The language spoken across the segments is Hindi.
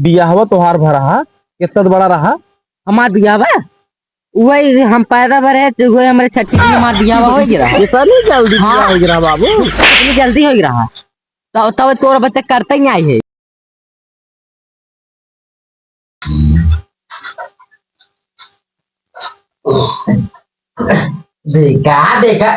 बियाहवा तोहार भरा कितना बड़ा रहा। हमार बियावा वही हम पैदा भरे तो वही हमारे छठी में हमार बियावा हो गिरा। इतनी जल्दी बियाह हो गिरा बाबू। इतनी जल्दी हो गिरा तो तब तोरा बच्चे करते ही आई है। देखा देखा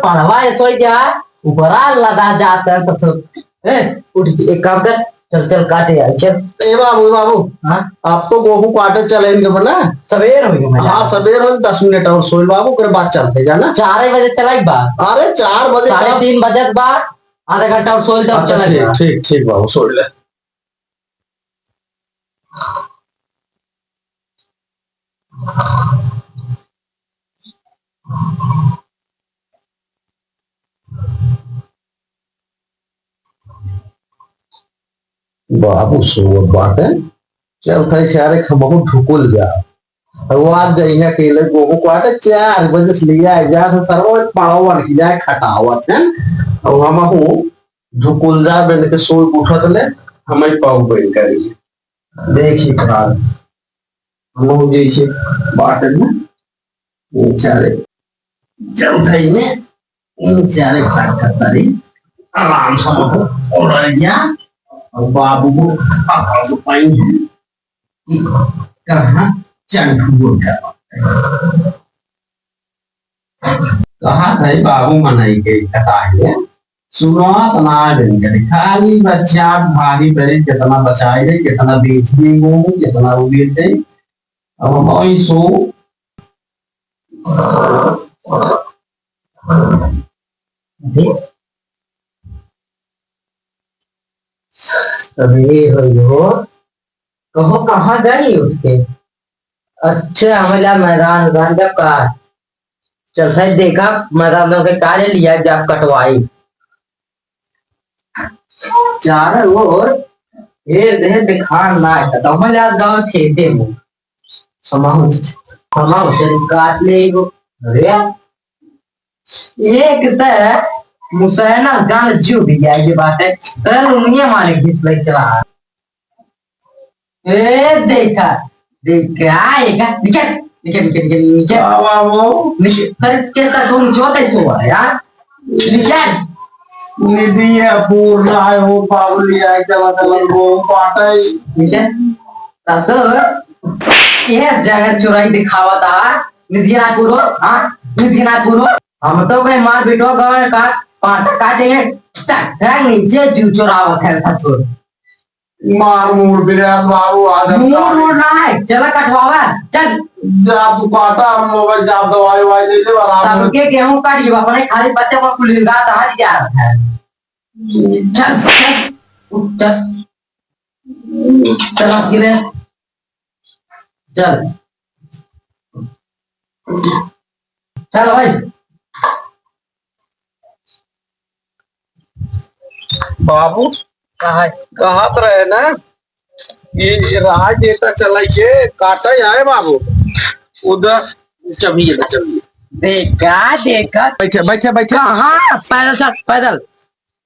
पढ़वा ऐसा क्या ऊपरा लगा जाता है तो उठ एक काम कर चल चल काटे यार चल। ए बाबू बाबू हाँ आप तो गोहू काटे चलेंगे बोला सवेर हो गया। हाँ सवेर हो 10 मिनट और सोई बाबू कर बात चलते जाना 4 बजे चलाई बात। अरे 4 बजे 3:30 बजे बाद आधा घंटा और सोई तब चला गया। ठीक ठीक बाबू सोई ले। बाबू सो बात है चल थे सारे खमहू ढुकुल जा वो आज जइने के ले गोहू काटे 4 बजे से लिया जा तो सरवा पावन की जाए खटावत है और हमहू ढुकुल जा बेन के सोई उठत ले हमें पाऊ बन करी देखी खाल हमहू जैसे बात है ना ये सारे चल थे ने इन सारे खटखटारी आराम से हमहू और जा और बाबू को पापा पाई है कि कहाँ चंठू कहा भाई बाबू मनाई गई कटाई सुनो तना खाली बच्चा भारी बड़े कितना बचाए गए कितना बेच देंगे कितना वो बेचे अब हम सो तभी हो कहो कहाँ गई उठ के। अच्छा हमारा मैदान गांजा का चल सही देखा मैदान के कार्य लिया जब कटवाई चार और ये देह दिखान ना है तो हम यार गांव खेते में समाहु समाहु से काट ले गो अरे एक तो मुसैना गान जीव भी गया ये बात है तरल उन्हीं हमारे घिस ले चला ए देखा देखा देखा निकल निकल निकल निकल निकल वाह वो निकल कर कैसा तुम चौथे सो है यार निकल निधि है पूर्ण है वो पावलिया चला चला वो पाटा निकल सासर ये जगह चुराई दिखावा था निधि ना पूरो हाँ निधि ना पूरो हम तो कहीं मार बेटो गाँव का पाटा काटेंगे टक नीचे जू चुरावत है ससुर मार मूड बिरयान बाबू आज मूड ना है चला कटवावा चल जाब तू काटा हम मोबाइल जाब दवाई वाई दे दे आराम सबके गेहूं काट ये अपने खाली बच्चे पर पुलिस गा ता जा रहा है चल चल चल गिरे चल चल भाई बाबू कहत रहे ना ये राह देता चला के काटा आए बाबू उधर चबिए ना चबिए देखा देखा बैठे बैठे बैठे हाँ पैदल चल पैदल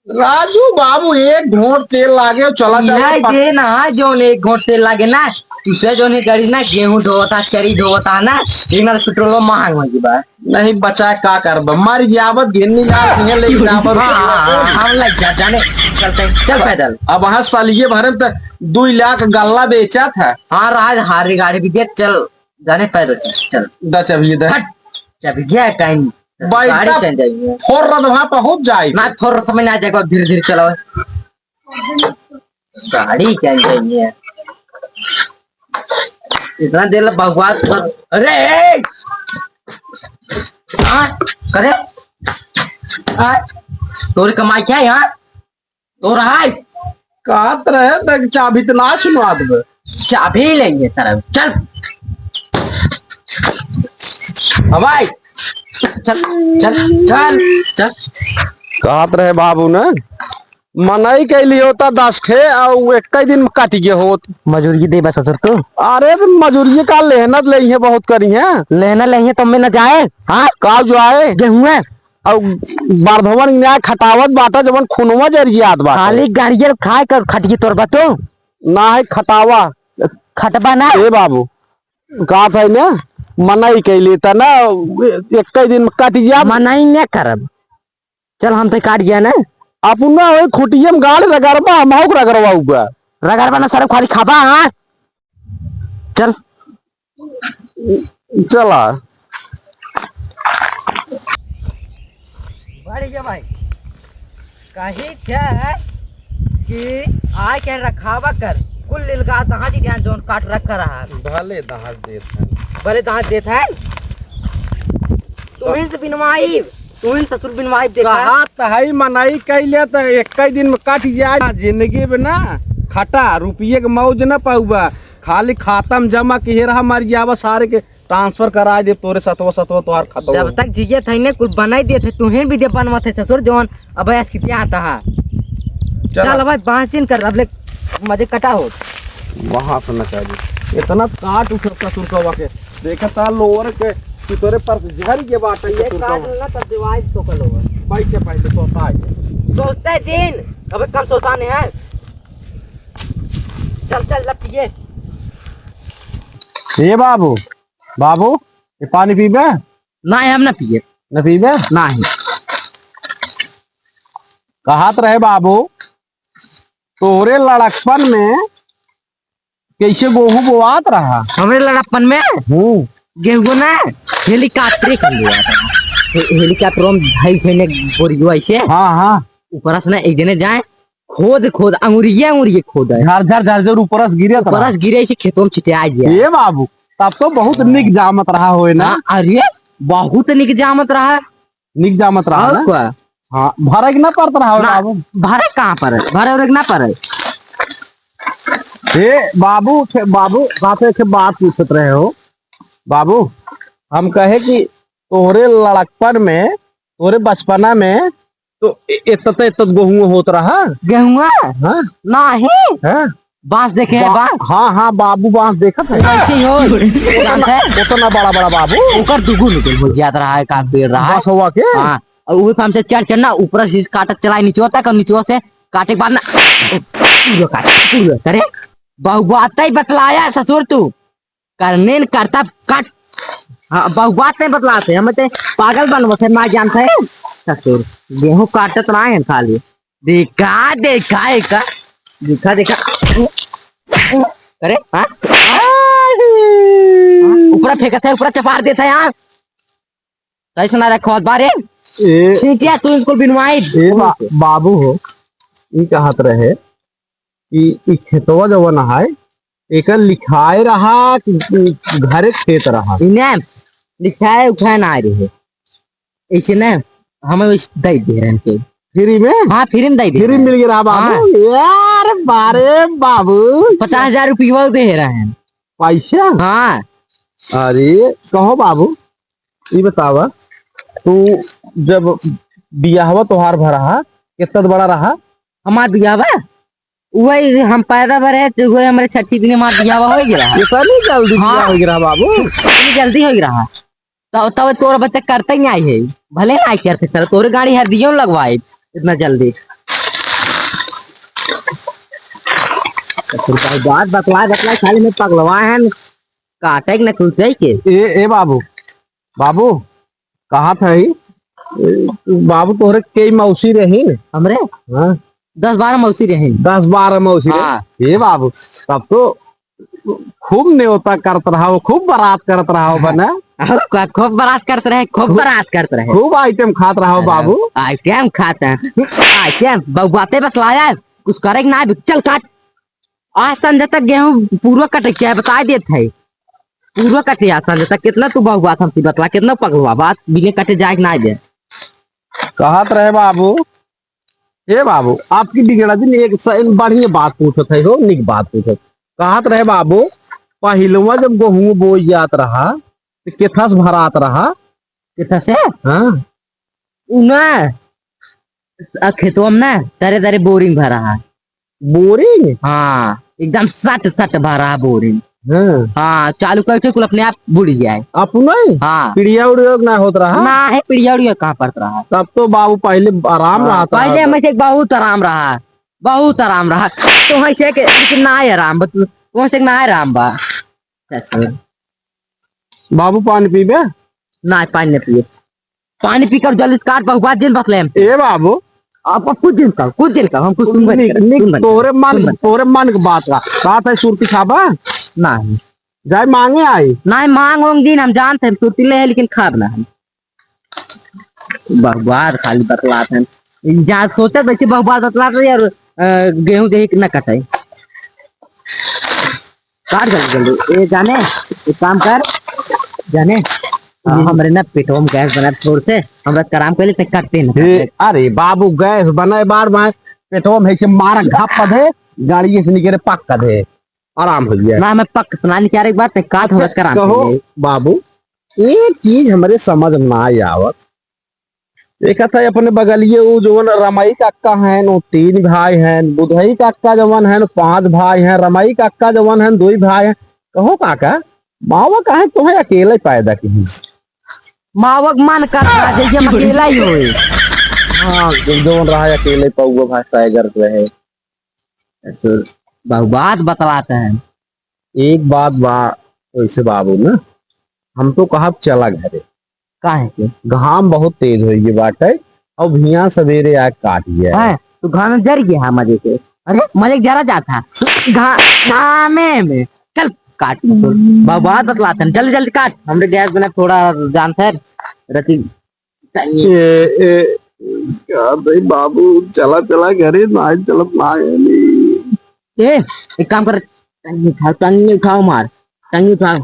राजू बाबू एक घोट तेल लागे चला चला दे ना जो एक घोट तेल लागे ना तुझसे जो नहीं करी ना गेहूं ढोता चरी ढोता ना इनका पेट्रोल महंग हो गया नहीं बचा का कर हमारी जावत गिननी जा सिंह लेकिन हम लग जा जाने चलते चल पैदल अब वहां सालिए भरे तो 2 लाख गल्ला बेचा था। हाँ राज हारी गाड़ी भी दे चल जाने पैदल चल दा चबिए दा चबिए कहीं गाड़ी चल जाएगी फोर रद वहां पहुंच जाए ना फोर समझ ना जाएगा धीरे धीरे चलाओ गाड़ी चल जाएगी इतना देर भगवान कर अरे हाँ करे तोरी कमाई क्या यहाँ तो रहा है कहत रहे तक चाबी तो ना सुनवा दे चाबी लेंगे तरफ चल भाई चल चल चल चल कहत रहे बाबू ने मनई के लिए होता 10 ठे और एक दिन काट गए होत मजूरी दे बस सर तो अरे मजूरी का लेहनत ले बहुत करी है लेना ले तो मैं न जाए हाँ का जो आए गेहूं है और बारधवन न्याय खटावत बाटा जवन खुनवा जरियात बा खाली गाड़ियल खाए कर खटिए तोर बतो ना है खटावा खटबा ना ए बाबू का था ने मनाई कैली त ना एक दिन में काट जा मनाई न करब चल हम तो काट गया ना अपना ओए खुटियम गाड़ रगरबा हमहु रगरवा उबा रगड़बा ना सर खाली खाबा हाँ चल चला बढ़िया भाई कही थे कि आय के रखावा कर कुल लिलगा दहाजी ध्यान जोन काट रख रहा भले दहाज देत है भले दहाज देत है तुहिन से बिनवाई तुहिन ससुर बिनवाई देखा कहा तहई मनाई कैले त एक दिन में काट जाए जिंदगी में ना खटा रुपये के मौज न पाऊबा खाली खाता में जमा के रहा मर जावा सारे के ट्रांसफर करा दे तोरे सतवा तोहार खाता जब तक जिये थे ने कुल बनाई दे थे तुहिन भी दे बनवा थे ससुर जोन अब ऐस कितना आता है चल भाई बांचिन कर अब ले मजे कटा हो वहां से न चाहिए इतना काट उठ ससुर का के देखता लोअर के कि तोरे पर झर के बात ये काट ना तब दिवाई तो कल होगा पैसे पहले सोता है सोचते जिन अब कम सोचाने हैं चल चल लपिए ये बाबू बाबू ये पानी पीबे ना हम ना पिए न पीबे ना ही कहत रहे बाबू तोरे लड़कपन में कैसे गेहूं बोआत रहा हमारे लड़ापन में गेहूं ना हेलीकॉप्टर कर लिया हेलीकॉप्टर में भाई फैने बोरियो ऐसे हाँ हाँ ऊपर से ना एक जने जाए खोद खोद अंगुरिये खोद है झर झर झर ऊपर गिरे ऊपर गिरे ऐसे खेतों में छिटिया गया ये बाबू तब तो बहुत निक जामत रहा होए ना अरे बहुत निक जामत रहा निक जामत रहा और ना क्या हाँ भरक ना पड़ता रहा होए बाबू भरे कहाँ पर है भरे उरे ना पर है बाबू बाते के बात पूछत रहे हो बाबू हम कहे कि तोरे लड़कपन में तोरे बचपना में तो इतना गेहूं होत रहा गेहूं हाँ नहीं हाँ बांस देखे है बांस हाँ हाँ बाबू बांस देखत है ऐसे ही हो जानते हैं उतना बड़ा बड़ा बाबू ऊपर दुगुन निकल हो जाता रहा है का पेड़ रहा है बस हुआ के हाँ और वो हम से चढ़ चढ़ना ऊपर से काटक चलाए नीचे होता है नीचे से काटे के बाद ना पूरा काट पूरा करे बहुबात ही बतलाया ससुर तू करने न करता काट हाँ बहुबात नहीं बतलाते हम तो पागल बनवते मैं जानते हैं ससुर गेहूं काटत रहा है खाली देखा देखा एक देखा देखा अरे हाँ ऊपर फेंकते है ऊपर चपार देता है यहाँ सही सुना रखो बारे ठीक है तू इसको बिनवाई बाबू हो ये कहत रहे कि खेतवा जवन है एक लिखाए रहा कि घरे खेत रहा इन्हें लिखाए उठाए ना आ रही है ऐसे ना हमें दे दे रहे हैं फ्री में हाँ फ्री में दे दे फ्री मिल गया बाबू यार बारे बाबू 50,000 रुपया दे रहे हैं पैसा हाँ अरे कहो बाबू ये बतावा तू जब बियाहवा तोहार भरा कितना बड़ा रहा हमारा बियावा वही हम पैदा भरे तो वही हमारे छठी दिन हमारा बियावा हो गया इतनी जल्दी बियाह हो गया बाबू इतनी जल्दी हो रहा तब तोरा बच्चा करते ही आई है भले ना करते सर तोरे गाड़ी है दियो लगवाए इतना जल्दी बात बतलाए खाली में पगलवाए हैं काटे न खुलते के ए बाबू बाबू कहा था ही बाबू तोहरे कई मौसी रही हमरे हाँ 10-12 मौसी रहे 10-12 मौसी हाँ। ये बाबू तब तो खूब न्योता करत रहा हो खूब बारात करत रहा हो बना खूब बारात करते रहे खूब बारात करते रहे खूब आइटम खात रहा हो बाबू आइटम खाते हैं आइटम बातें बतलाया कुछ करे ना चल काट आज संजय तक गेहूं पूरा कटे क्या बता देते है पूरा कटे आज संजय तक कितना तू बहुआ था बतला कितना पगलवा बात बिना कटे जाए ना दे कहत रहे बाबू ये बाबू आपकी बिगड़ा दिन एक बढ़िया बात पूछत है हो निक बात पूछत कहत रहे बाबू पहिलवा जब गेहूं बोई जात रहा तो केथा से भरात रहा कितना से हाँ ना खेतों में ना दरे दरे बोरिंग भरा है बोरिंग हाँ एकदम सट सट भरा है बोरिंग हाँ हाँ चालू करके कुल अपने आप बुड़ जाए। आप नहीं हाँ चिड़िया उड़िया ना होत रहा। ना है पिड़िया उड़िया कहाँ पड़ता रहा। तब तो बाबू पहले आराम हाँ, रहा था। पहले हमें से बहुत आराम रहा, बहुत आराम रहा। तो ऐसे के लेकिन ना है आराम तो से ना है आराम बा। बाबू पानी पीबे। ना पानी नहीं पिए, पानी पीकर जल्दी से काट बहु बात दिन बकले हम। ए बाबू आप कुछ दिन का हम कुछ सुन तोरे मन के बात है सुरती खाबा ना जाए मांगे आई। ना मांग वांग दिन हम जानते हैं सुरती ले है लेकिन खाब ना हम बहुबार खाली बतलाते हैं। जहाँ सोचा बैठे बहुबार बतलाते यार गेहूं दही न कटाई काट जल्दी जल्दी ये जाने एक काम कर जाने हमरे ना पेटवा में गैस बना छोड़ से हमरा कराम पहले तक काटते न। अरे बाबू गैस बनाए बार बार पेटो में है मारा घाप दे गाड़ी से निकले पक दे आराम हो गया ना मैं पक सुनाने क्या एक बात काट हमरा कराम कहो बाबू एक चीज हमारे समझ में ना आवत। एक था अपने बगलिए वो जवन रमई काका है वो 3 भाई हैं, बुधई काका जवन है 5 भाई हैं, रमई काका जवन है 2 भाई हैं। कहो काका मावा काहे तुम्हें अकेले पैदा की मावक मन कर जैसे हम अकेला ही होए। हाँ जवन रहा अकेले पौवा भाई टाइगर रहे। बात बतलाते हैं एक बात बा वैसे बाबू ना हम तो कहा चला घरे काहे के घाम बहुत तेज हो गई बाटे और भिया सवेरे आग काट गया है तो घाना जर गया है मजे से। अरे मजे जरा जाता घामे में चल काट बात बतलाते हैं जल्दी जल्दी काट हमरे गैस बना थोड़ा जानते हैं रति क्या भाई बाबू चला चला घरे ना चलत ना ए एक काम कर टंगी उठाओ मार टंगी उठाओ।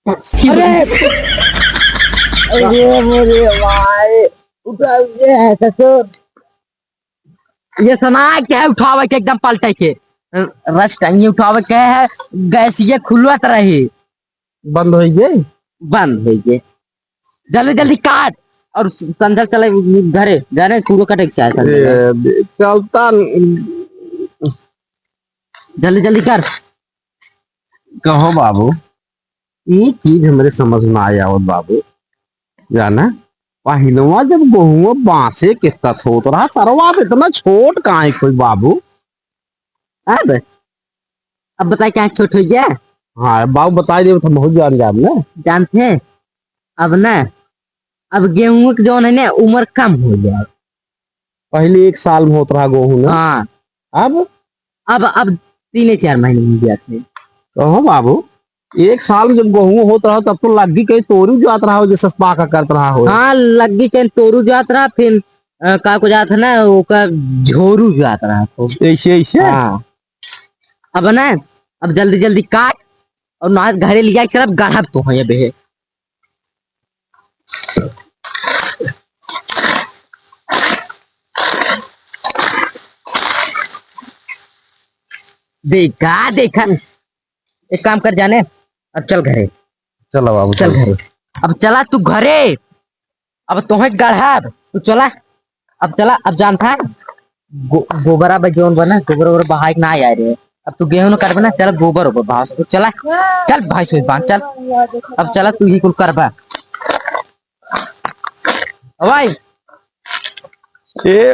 अरे अरे मेरे भाई उठा ये ससुर ये सुना क्या उठावे के एकदम पलटे के रस टंगी उठावे के है गैस ये खुलवत रही बंद हो गई बंद हो गई जल्दी जल्दी काट और संदर चले घरे जाने पूरा कटे चलता जल्दी जल्दी कर। कहो बाबू एक चीज हमारे समझ में आया और बाबू जाना पहलवा जब बहुआ बांसे किस्ता होत रहा सरवा इतना छोट काहे कोई बाबू अब बताए क्या छोट हो गया। हाँ बाबू बताई दे तो बहुत जान ना जानते हैं अब ना अब गेहूं के जो है ना उम्र कम हो गया। पहले 1 साल में होता रहा गेहूं ना। हाँ अब 3-4 महीने हो गया थे। कहो बाबू 1 साल में जब गेहूं होता रहा तब तो लग्गी कहीं तोरू जात रहा हो जैसे पाका करता रहा हो। हाँ लग्गी कहीं तोरू जात रहा फिर का को जात है ना वो का झोरू जात रहा तो ऐसे ऐसे। हाँ अब ना अब जल्दी जल्दी काट और ना घरे लिया चल गढ़ब तो है बे देखा देखा एक काम कर जाने अब चल घरे चलो बाबू चल घरे अब चला तू घरे अब तुम्हें गढ़ब तू चला अब चला अब जानता गोबरा जोन बना गोबर बहा ना आ रहे अब तू गेहूं कर बना चल गोबर हो भाव तू चला चल भाई सोच बांध चल अब चला तू ही कुल करबा भाई ये